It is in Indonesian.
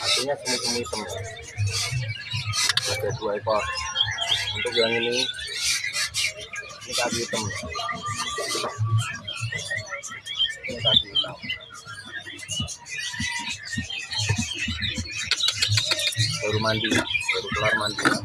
Artinya semu-semu hitam. Ada 2 ekor. Untuk yang ini kaki hitam. Ini kaki hitam. Baru mandi, baru kelar mandi.